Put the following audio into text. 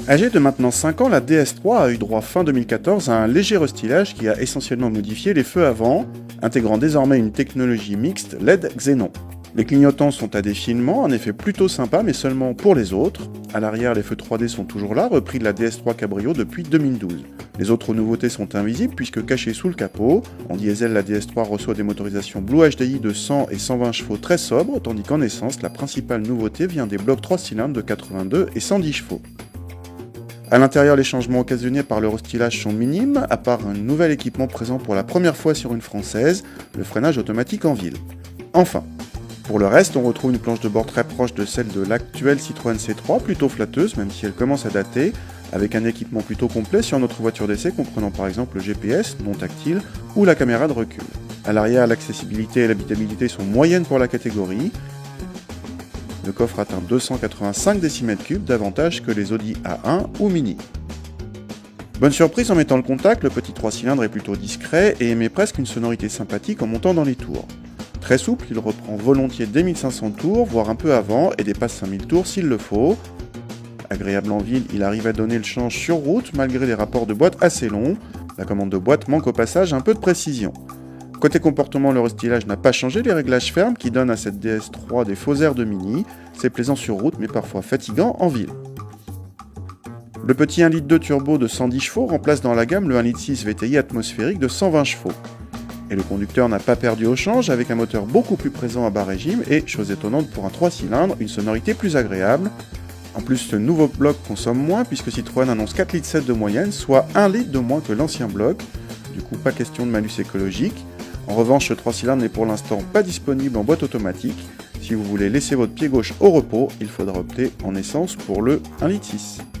Âgée de maintenant 5 ans, la DS3 a eu droit fin 2014 à un léger restylage qui a essentiellement modifié les feux avant, intégrant désormais une technologie mixte LED Xenon. Les clignotants sont à défilement, un effet plutôt sympa mais seulement pour les autres. À l'arrière, les feux 3D sont toujours là, repris de la DS3 Cabrio depuis 2012. Les autres nouveautés sont invisibles puisque cachées sous le capot. En diesel, la DS3 reçoit des motorisations Blue HDI de 100 et 120 chevaux très sobres, tandis qu'en essence, la principale nouveauté vient des blocs 3 cylindres de 82 et 110 chevaux. À l'intérieur, les changements occasionnés par le restylage sont minimes, à part un nouvel équipement présent pour la première fois sur une française, le freinage automatique en ville. Enfin, pour le reste, on retrouve une planche de bord très proche de celle de l'actuelle Citroën C3, plutôt flatteuse, même si elle commence à dater, avec un équipement plutôt complet sur notre voiture d'essai, comprenant par exemple le GPS, non tactile, ou la caméra de recul. À l'arrière, l'accessibilité et l'habitabilité sont moyennes pour la catégorie. Le coffre atteint 285 décimètres cubes, davantage que les Audi A1 ou Mini. Bonne surprise en mettant le contact, le petit 3 cylindres est plutôt discret et émet presque une sonorité sympathique en montant dans les tours. Très souple, il reprend volontiers dès 1500 tours, voire un peu avant, et dépasse 5000 tours s'il le faut. Agréable en ville, il arrive à donner le change sur route malgré des rapports de boîte assez longs. La commande de boîte manque au passage un peu de précision. Côté comportement, le restylage n'a pas changé, les réglages fermes qui donnent à cette DS3 des faux airs de Mini. C'est plaisant sur route mais parfois fatigant en ville. Le petit 1,2 litre turbo de 110 chevaux remplace dans la gamme le 1,6 litre VTI atmosphérique de 120 chevaux. Et le conducteur n'a pas perdu au change avec un moteur beaucoup plus présent à bas régime et, chose étonnante pour un 3 cylindres, une sonorité plus agréable. En plus, ce nouveau bloc consomme moins puisque Citroën annonce 4,7 litres de moyenne, soit 1 litre de moins que l'ancien bloc. Du coup, pas question de malus écologique. En revanche, ce 3 cylindres n'est pour l'instant pas disponible en boîte automatique. Si vous voulez laisser votre pied gauche au repos, il faudra opter en essence pour le 1,6 litre.